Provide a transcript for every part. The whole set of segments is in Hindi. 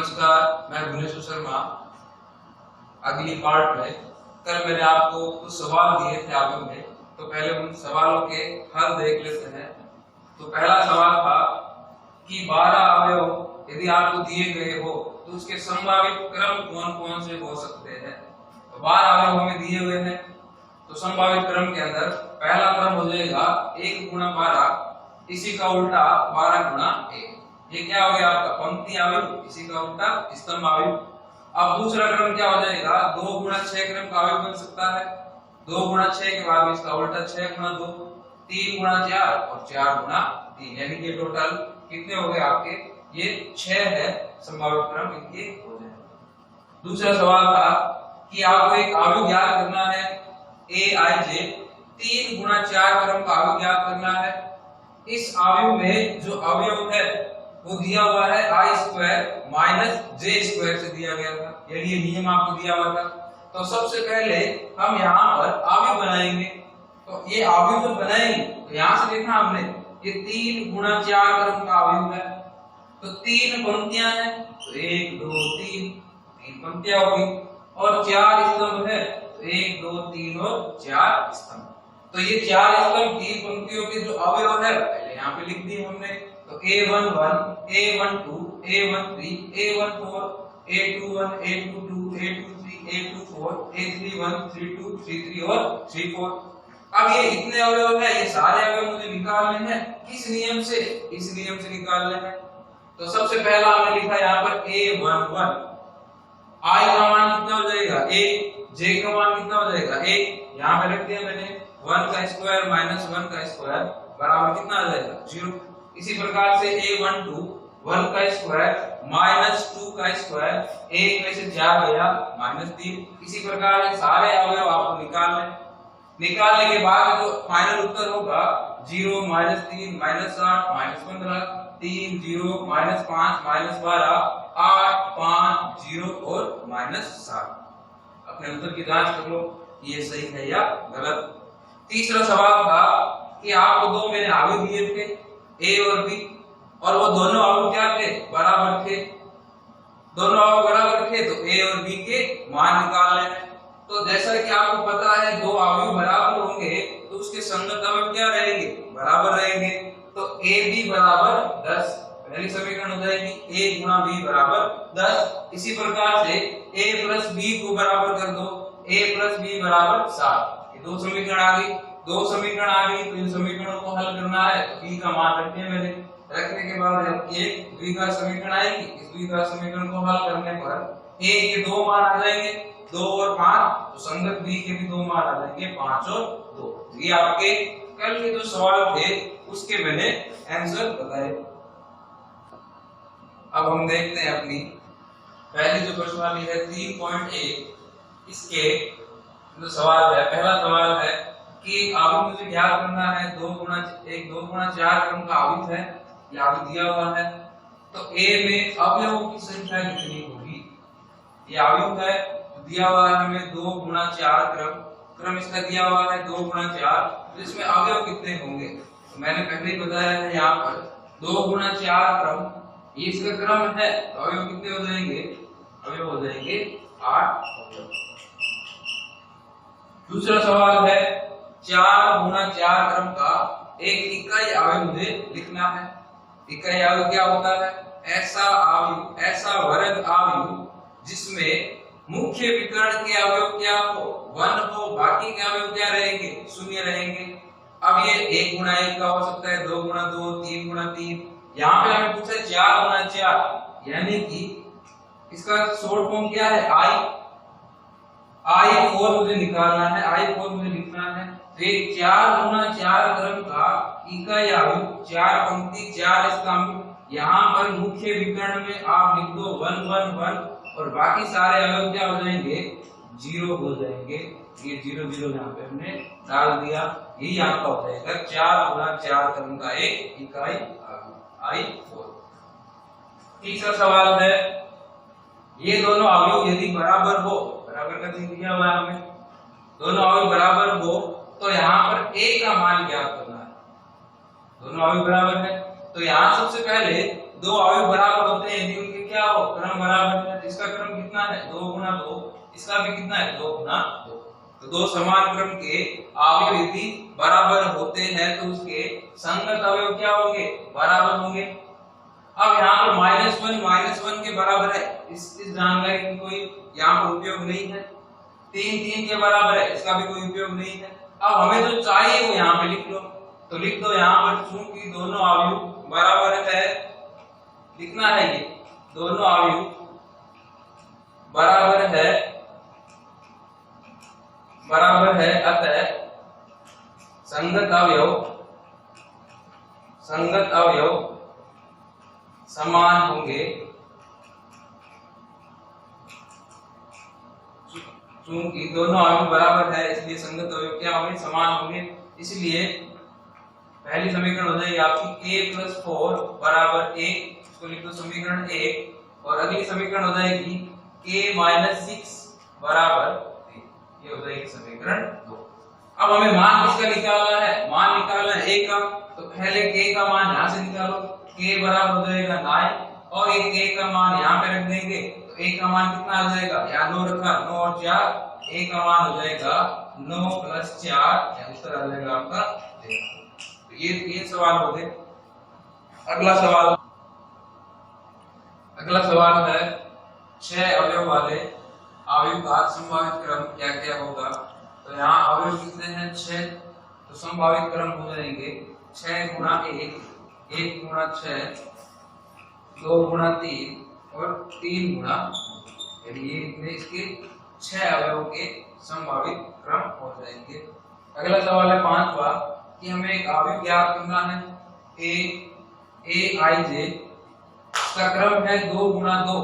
नमस्कार, मैं भुवनेश्वर शर्मा। अगली पार्ट में कल मैंने आपको कुछ सवाल दिए थे आगे में, तो पहले उन सवालों के हल देख लेते हैं। तो पहला सवाल था कि 12 अवयव यदि आपको दिए गए हो तो उसके संभावित क्रम कौन कौन से हो सकते हैं। तो 12 अवयव हमें दिए हुए हैं, तो संभावित क्रम के अंदर पहला क्रम हो जाएगा 1 गुणा 12, इसी का उल्टा 12 गुणा 1। ये क्या हो गया आपका पंक्ति अवयव, इसी का उल्टा स्तंभ अवयव। अब दूसरा क्रम क्या हो जाएगा 2 गुणा 6 क्रम का अवयव बन सकता है। 2 गुणा 6 के बाद इसका उल्टा 6 गुणा 2, 3 गुणा 4 और 4 गुणा 3, यानी कि टोटल कितने हो गए आपके, ये 6 है संभावित क्रम इनके हो जाए। दूसरा सवाल था कि आपको एक अवयव ज्ञात करना है aij, 3 गुणा 4 क्रम का अवयव ज्ञात करना है। इस अवयव में जो अवयव है वो दिया हुआ है i square minus j square से दिया गया था, यानी ये नियम आपको दिया हुआ था। तो सबसे पहले हम यहाँ पर अवयव बनाएंगे। तो ये अवयव जो बनाएंगे तो यहाँ से देखा हमने ये 3 गुणा 4 क्रम का अवयव है। तो 3 पंक्तियां हैं, तो 1 2 3 पंक्तियां होगी, और 4 स्तंभ है, तो 1 2 3 और 4 स्तंभ। तो ये 4 स्तंभ 3 पंक्तियों के जो अवयव है पहले यहाँ पे लिख दिए हमने। तो a11 a12 a13 a14 a21 a22 a23 a24 a31 32 33 और 34। अब ये इतने अवयव है, ये सारे अवयव मुझे निकालने हैं किस नियम से, इस नियम से निकालने हैं। तो सबसे पहला हमने लिखा यहाँ पर a11, i का मान कितना हो जाएगा a, j का मान कितना हो जाएगा a, यहाँ पे रख दिया मैंने 1 का स्क्वायर माइनस 1 का स्क्वायर बराबर कितना आ जाएगा 0। इसी प्रकार से a12 1 का स्क्वायर माइनस 2 का स्क्वायर, 1 में से 4 गया माइनस 3। इसी प्रकार सारे अवयव आपको निकालने के बाद जो फाइनल उत्तर होगा 0 minus 3 minus 8 minus 15 3 0 minus 5 minus 12 8 5 0 और माइनस 7। अपने उत्तर की जांच कर लो ये सही है या गलत। तीसरा सवाल था कि आपको दो मैंने अवयव दिए थे a और b, और वो दोनों अवयव क्या थे, बराबर थे। दोनों अवयव बराबर थे तो a और b के मान निकालने हैं। तो जैसा कि आपको पता है दो अवयव बराबर होंगे तो उसके संगत अवयव क्या रहेंगे, बराबर रहेंगे। तो ab बराबर 10, पहली समीकरण हो जाएगी a गुणा b बराबर 10। इसी प्रकार से a प्लस b को बराबर कर दो, a प्लस b बराबर 7। ये दो समीकरण आ गई। दो समीकरण आ गई तो इन समीकरणों को हल करना है। b का मान रखते हैं मैंने, रखने के बाद एक द्विघात समीकरण आएगी। इस द्विघात समीकरण को हल करने पर a के दो मान आ जाएंगे 2 और 5, तो संगत b के भी दो मान आ जाएंगे 5 और 2। ये आपके कल के जो सवाल थे उसके मैंने आंसर बताए। अब हम देखते हैं अपनी पहली जो प्रश्नावली है 3.1, इसके जो सवाल है, पहला सवाल है कि अवयव मुझे ज्ञात करना है 2 गुणा 4 क्रम का अवयव है, ये अवयव दिया हुआ है। तो a में अवयवों की संख्या कितनी होगी, ये अवयव है दिया हुआ है हमें 2 गुणा 4 क्रम इसका दिया हुआ है 2 गुणा 4, तो इसमें अवयव कितने होंगे। तो मैंने पहले ही बताया है यहाँ पर 2 गुणा 4 क्रम, ये इसका क्रम है, तो अवयव कितने हो जाएंगे, अवयव हो जाएंगे 8 अवयव। दूसरा सवाल है 4 गुणा 4 क्रम का एक इकाई अवयव मुझे लिखना है। इकाई अवयव क्या होता है, ऐसा वर्ग अवयव जिसमें मुख्य विकर्ण के अवयव क्या हो 1 हो, बाकी के अवयव क्या रहेंगे, 0 रहेंगे। अब ये 1 गुणा 1 का हो सकता है, 2 गुणा 2, 3 गुणा 3। यहाँ पे हमें पूछा 4 गुणा 4, यानी कि इसका शॉर्ट फॉर्म क्या है I4 मुझे निकालना है, I4 मुझे लिखना है। तो ये 4 गुणा 4 क्रम का इकाई अवयव, 4 पंक्ति 4 स्तंभ, यहाँ पर मुख्य विकर्ण में आप लिख दो 1 1 1, और बाकी सारे अवयव क्या हो जाएंगे 0 हो जाएंगे। ये 0 0 यहाँ पे हमने डाल दिया, यही आपका हो जाएगा 4 गुणा 4 क्रम का एक इकाई अवयव I4। तीसरा सवाल है ये दोनों अवयव यदि बराबर हो, बराबर का चिन्ह दिया हुआ है हमें, दोनों अवयव बराबर हो तो यहाँ पर a का मान ज्ञात करना है। दोनों अवयव बराबर है तो यहाँ सबसे पहले दो अवयव बराबर होते हैं यदि उनके क्या हो, क्रम बराबर है। इसका क्रम कितना है, 2 गुना 2, इसका भी कितना है, 2 गुना 2। तो दो समान क्रम के अवयव यदि बराबर होते हैं तो उसके संगत अवयव क्या होंगे, बराबर होंगे। अब यहाँ पर -1 के बराबर है, इस जानकारी की कोई यहाँ पर उपयोग नहीं है। 3 के बराबर है, इसका भी कोई उपयोग नहीं है। अब हमें जो चाहिए वो यहाँ पे लिख लो, तो लिख दो यहाँ पर, चूंकि दोनों अवयव बराबर है, लिखना है ये दोनों अवयव बराबर है, अतः संगत अवयव समान होंगे। चूंकि दोनों अवयव बराबर है इसलिए संगत अवयव क्या होंगे, समान होंगे। इसलिए पहली समीकरण हो जाएगी आपकी a + 4 = 1, इसको लिख दो समीकरण 1। और अगली समीकरण हो जाएगी k - 6 = 3, ये हो जाएगी समीकरण 2। अब हमें मान किसका निकालना है, मान निकालना है a का, तो पहले k का मान यहाँ से निकालो, k बराबर हो जाएगा 9 और ये k का मान यहाँ पे रख देंगे, तो a का मान कितना हो जाएगा, यहाँ 9 रखा, 9 और 4, a का मान हो जाएगा 9 + 4, उत्तर आ जाएगा आपका 13। तो ये 3 सवाल हो गए। अगला सवाल है 6 अवयव वाले अवयव का संभावित क्रम क्या क्या होगा। तो यहाँ अवयव कितने हैं, 6, तो संभावित क्रम हो जाएंगे 6 × 1, 1 × 6, 2 × 3 और 3 × 2, यानी ये इतने इसके 6 अवयवों के संभावित क्रम हो जाएंगे। अगला सवाल है 5वां कि हमें एक अवयव ज्ञात करना है aij, इसका क्रम है 2 × 2,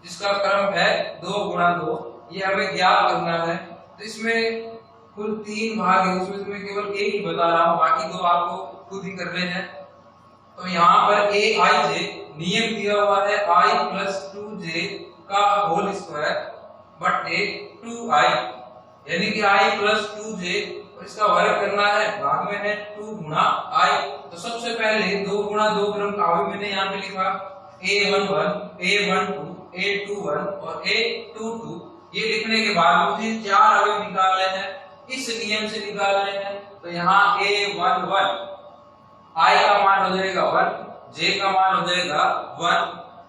जिसका क्रम है 2 × 2, ये हमें ज्ञात करना है। तो इसमें कुल 3 भाग है, उसमें से मैं केवल एक ही बता रहा हूँ, बाकी 2 आपको खुद ही करने हैं। तो यहाँ पर aij नियम दिया हुआ है I + 2j का होल स्क्वायर बटे 2i, यानी कि I + 2j और इसका वर्ग करना है, भाग में है 2 × i। तो सबसे पहले 2 × 2 क्रम का अवयव मैंने यहाँ पे लिखा a11, a12, a21 और a22। ये लिखने के बाद मुझे 4 अवयव निकालने हैं, इस नियम से निकालने हैं। तो यहाँ a11 i का मान हो जाएगा 1, j का मान हो जाएगा 1,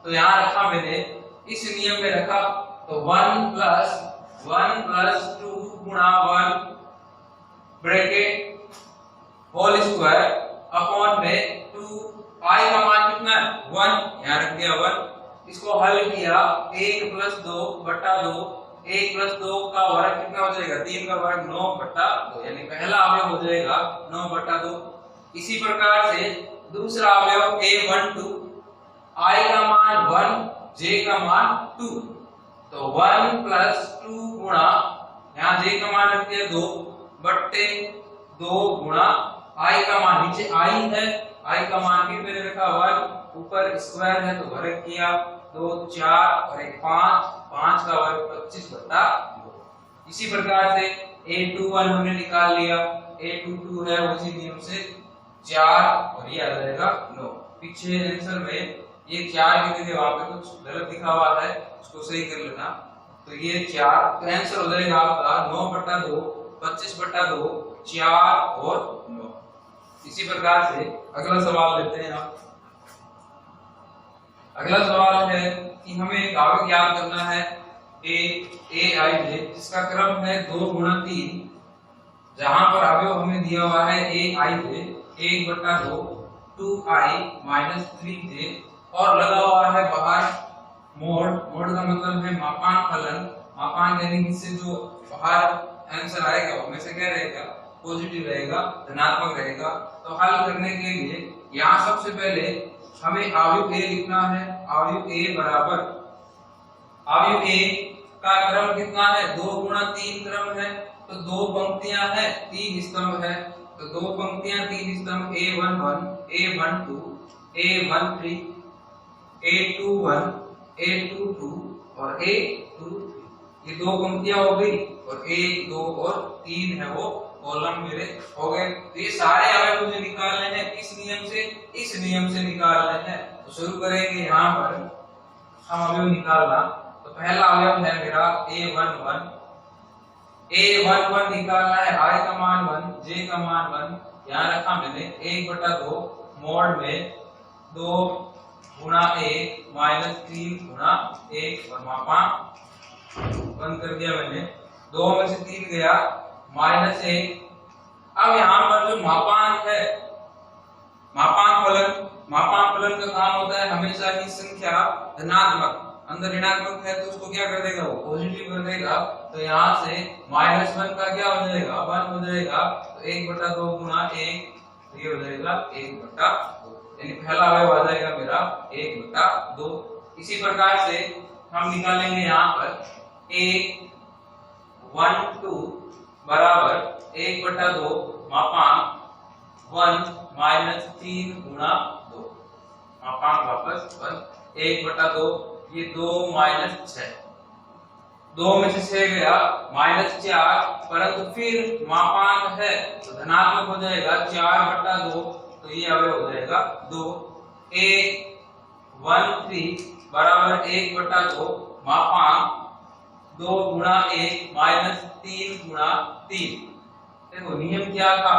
तो यहाँ रखा मैंने, इस नियम में रखा, तो 1 + 1 + 2 × 1 ब्रैकेट होल स्क्वायर अपॉन में 2, i का मान कितना है 1, यहाँ रख दिया 1। इसको हल किया 1 + 2 / 2, 1 + 2 का वर्ग कितना हो जाएगा, 3 का वर्ग 9/2, यानी पहला अवयव हो जाएगा 9/2। इसी प्रकार से दूसरा अवयव a12, i का मान 1, j का मान 2, तो 1 + 2 गुणा, यहाँ j का मान रख दिया 2 बट्टे 2 गुणा i का मान, नीचे i है, i का मान भी मैंने रखा 1, ऊपर स्क्वायर है तो वर्ग किया, 2 4 और 1 5, 5 का वर्ग 25/2। इसी प्रकार से a21 हमने निकाल लिया, a22 है उसी नियम से 4 और ये आ जाएगा 9। पीछे आंसर में ये 4 की जगह वहां पे कुछ गलत लिखा हुआ है, उसको सही कर लेना। तो ये 4, तो आंसर हो जाएगा आपका 9/2, 25/2, 4 और 9। इसी प्रकार से अगला सवाल लेते हैं आप। अगला सवाल है कि हमें एक अवयव ज्ञात करना है aij, जिसका क्रम है 2 × 3, जहां पर अवयव हमें दिया हुआ है aij 1/2, 2i - 3j और लगा हुआ है बाहर मोड। मोड का मतलब है मापांक फलन, मापांक यानी इससे जो बाहर आंसर आएगा वो हमेशा क्या रहेगा, पॉजिटिव रहेगा, धनात्मक रहेगा। तो हल करने के लिए यहाँ सबसे पहले हमें अवयव a लिखना है। अवयव a बराबर, अवयव a का क्रम कितना है, 2 × 3 क्रम है, तो 2 पंक्तियां हैं 3 स्तंभ है, तो 2 पंक्तियां 3 स्तंभ a11, a12, a13, a21, a22 और a23, ये 2 पंक्तियां हो गई और 1 2 और 3 है वो कॉलम मेरे हो गए। तो ये सारे अवयव मुझे निकालने हैं, इस नियम से निकालने हैं। तो शुरू करेंगे यहाँ पर हम अवयव निकालना। तो पहला अवयव है मेरा a11। a11 निकालना है, i का मान 1, j का मान 1। यहाँ रखा मैंने 1/2 मोड में 2 गुणा 1 माइनस 3 गुणा 1 और मापांक बंद कर दिया मैंने। 2 में से 3 गया माइनस 1। अब यहाँ पर जो मापांक है, मापांक फलन का काम होता है हमेशा ही संख्या धनात्मक, अंदर ऋणात्मक है तो उसको क्या कर देगा, वो पॉजिटिव कर देगा। तो यहाँ से -1 का क्या हो जाएगा, 1 हो जाएगा। तो 1/2 गुणा 1, तो ये हो जाएगा 1/2, यानी पहला अवयव आ जाएगा मेरा 1/2। इसी प्रकार से हम निकालेंगे यहाँ पर a12 बराबर 1/2 मापांक 1 माइनस 3 गुणा 2, मापांक वापस 1 1/2, ये 2 माइनस 6, 2 में से 6 गया -4, परंतु फिर मापांक है तो धनात्मक हो जाएगा 4/2, तो ये अवयव हो जाएगा 2। a13 बराबर 1/2 मापांक 2 गुणा 1 माइनस 3 गुणा 3। देखो नियम क्या था,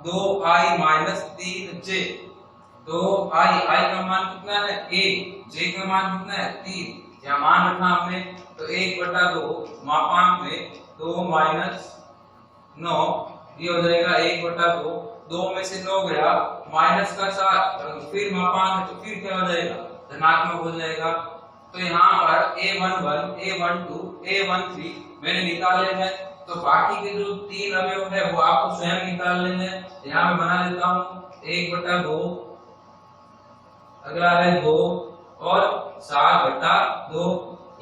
2i माइनस 3j। 2i का मान कितना है 1, j का मान कितना है 3, या मान रखना हमने। तो 1/2 मापांक में 2 माइनस 9, ये हो जाएगा 1/2। 2 में से 9 गया माइनस का 7, फिर मापांक है तो फिर क्या हो जाएगा, धनात्मक हो जाएगा। तो यहाँ पर a11 a12 a13 मैंने निकाले हैं। तो बाकी के जो 3 अवयव है वो आपको स्वयं निकाल लेने हैं। यहाँ मैं बना देता हूँ 1/2, अगला है 2 और 7/2,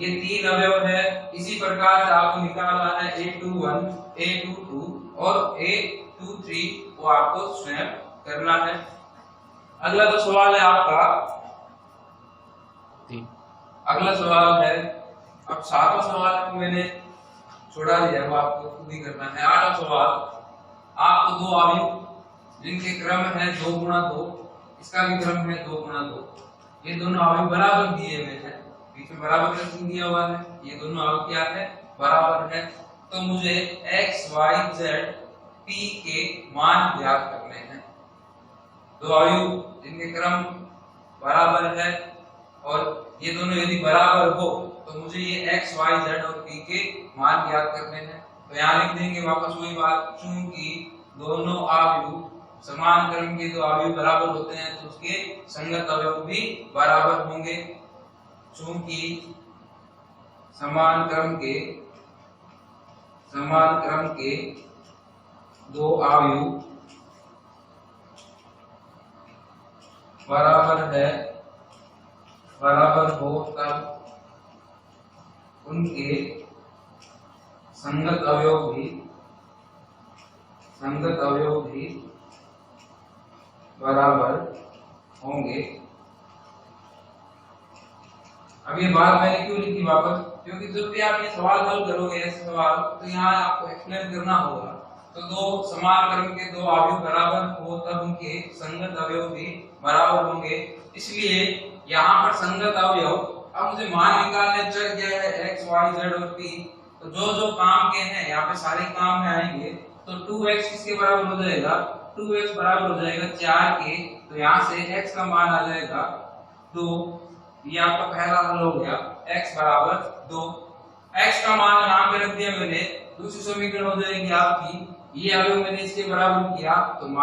ये 3 अवयव है। इसी प्रकार से आपको निकालना है a21 a22 और a23, वो आपको स्वयं करना है। अगला जो सवाल है आपका, अगला सवाल है, अब 7वां सवाल मैंने छोड़ा दिया, वो आपको खुद ही करना है। 8वां सवाल, आपको 2 अवयव जिनके क्रम है 2 गुणा 2, इसका भी क्रम है 2 गुणा 2, ये दोनों अवयव बराबर दिए हुए हैं, बीच में बराबर का चिन्ह दिया हुआ है, ये दोनों अवयव क्या है, बराबर है। तो मुझे x y z p के मान ज्ञात करने हैं। 2 अवयव जिनके क्रम बराबर है और ये दोनों यदि बराबर हो तो मुझे ये x y z और p के मान ज्ञात करने हैं। तो यहाँ लिख देंगे वापस वही बात, चूंकि दोनों अवयव समान क्रम के 2 अवयव बराबर होते हैं तो उसके संगत अवयव भी बराबर होंगे। चूंकि समान क्रम के 2 अवयव बराबर हो तब उनके संगत अवयव भी बराबर होंगे। अब ये बात मैंने क्यों लिखी वापस, क्योंकि जब भी आप ये सवाल हल करोगे ऐसे सवाल, तो यहाँ आपको एक्सप्लेन करना होगा। तो 2 समान क्रम के 2 अवयव बराबर हो तब उनके संगत अवयव भी बराबर होंगे। इसलिए यहाँ पर संगत अवयव, अब मुझे मान निकालने चल गया है x y z और p, तो जो जो काम के हैं यहाँ पे सारे काम में आएंगे। तो 2x किसके बराबर हो जाएगा, 2x बराबर हो जाएगा 4 के। तो यहाँ से x का मान आ जाएगा 2, ये आपका पहला हल हो गया, x बराबर 2। x का मान यहाँ पे रख दिया मैंने, दूसरी समीकरण हो जाएगी आपकी, ये अवयव मैंने इसके बराबर किया तो -x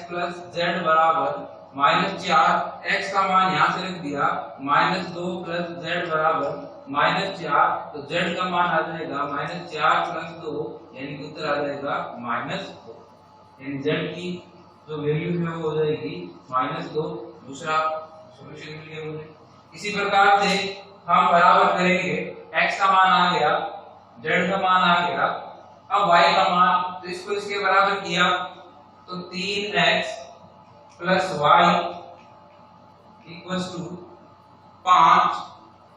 + z बराबर -4, x का मान यहाँ से रख दिया -2 + z बराबर -4, तो z का मान आ जाएगा -4 + 2, यानी कि उत्तर आ जाएगा -2, यानी z की जो वैल्यू है वो हो जाएगी -2। दूसरा सॉल्यूशन मिल गया मुझे। इसी प्रकार से हम बराबर करेंगे, x का मान आ गया, z का मान आ गया, अब y का मान, तो इसको इसके बराबर किया तो 3x + y = 5,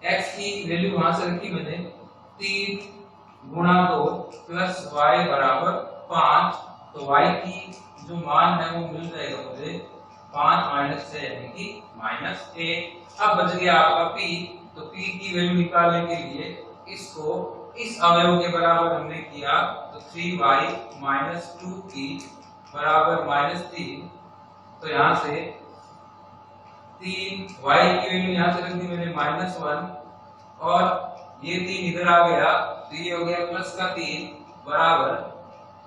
x की वैल्यू वहां से रखी मैंने 3 गुणा 2 + y बराबर 5, तो y की जो मान है वो मिल जाएगा मुझे 5 माइनस 6 यानी कि -1। अब बच गया आपका p, तो p की वैल्यू निकालने के लिए इसको इस अवयव के बराबर हमने किया, तो 3y - 2p बराबर -3। तो यहाँ से 3 y की वैल्यू यहाँ से रख दी मैंने -1, और ये 3 इधर आ गया, तो ये हो गया प्लस का 3 बराबर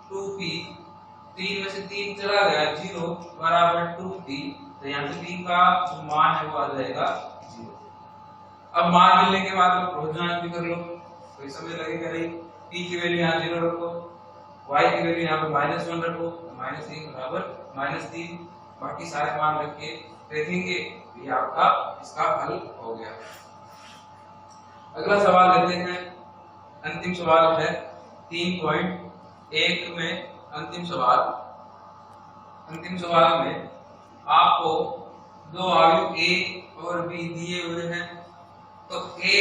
2p। 3 में से 3 चला गया, 0 बराबर 2p। तो यहाँ से p का जो मान है वो आ जाएगा 0। अब मान मिलने के बाद आप क्रॉस जांच भी कर लो, कोई समय लगेगा नहीं। p की वैल्यू यहाँ 0 रखो, y की वैल्यू यहाँ पे -1 रखो, -1 बराबर -3। बाकी सारे मान रख के देखेंगे, ये आपका इसका हल हो गया। अगला सवाल लेते हैं, अंतिम सवाल है 3.1 में। अंतिम सवाल में आपको दो अवयव a और b दिए हुए हैं, तो a,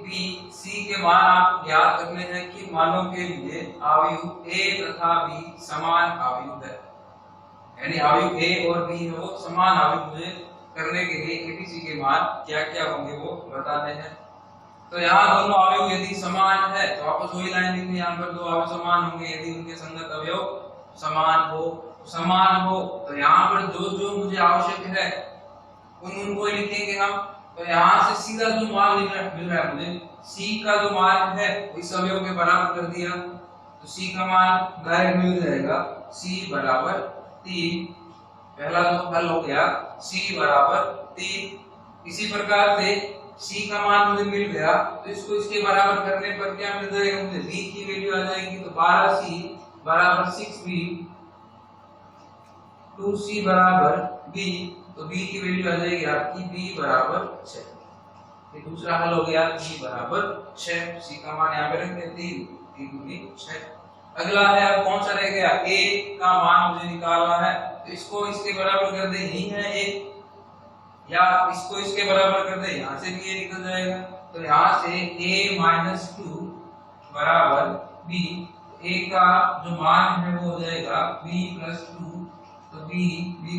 b, c के मान आपको ज्ञात करने हैं कि मानों के लिए अवयव a तथा b समान अवयव है, यानी अवयव a और b है वो समान अवयव मुझे करने के लिए abc के मान क्या क्या होंगे वो बताने हैं। तो यहाँ दोनों अवयव यदि समान है तो आपस वही लाइन लिखनी, यहाँ पर दो अवयव समान होंगे यदि उनके संगत अवयव समान हो। तो यहाँ पर जो जो मुझे आवश्यक है उनको ही लिखेंगे हम। तो यहाँ से सीधा जो मान मिल रहा है मुझे, c का जो मान है इस अवयव के बराबर कर दिया, तो c का मान डायरेक्ट मिल जाएगा, c बराबर 3। पहला तो हल हो गया, c बराबर 3। इसी प्रकार से c का मान मुझे मिल गया, तो इसको इसके बराबर करने पर क्या मिल जाएगा मुझे, b की वैल्यू आ जाएगी, तो 12c बराबर 6b, 2c बराबर b, तो b की वैल्यू आ जाएगी आपकी b बराबर 6। ये दूसरा हल हो गया, b बराबर 6। c का मान यहाँ पे रख देते हैं 3 दूनी 6। अगला है, अब कौन सा रह गया, a का मान मुझे निकालना है, तो इसको इसके बराबर कर दे, यही है a, या इसको इसके बराबर कर दे, यहाँ से भी ये निकल जाएगा। तो यहाँ से a - 2 बराबर b, a का जो मान है वो हो जाएगा b + 2, तो b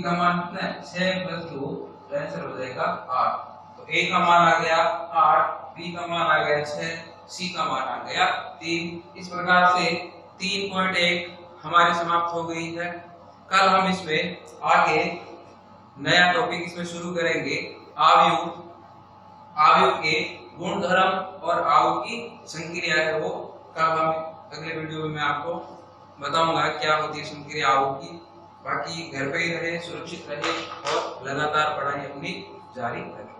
का मान कितना है 6 + 2, तो आंसर हो जाएगा 8। तो a का मान आ गया 8, b का मान आ गया 6, c का मान आ गया 3। इस प्रकार से 3.1 हमारी समाप्त हो गई है। कल हम इसमें आगे नया टॉपिक इसमें शुरू करेंगे, अवयव के गुण धर्म और अवयव की संक्रिया है वो कल हम अगले वीडियो में मैं आपको बताऊंगा क्या होती है संक्रिया अवयव की। बाकी घर पे ही रहे, सुरक्षित रहे और लगातार पढ़ाई अपनी जारी रखें।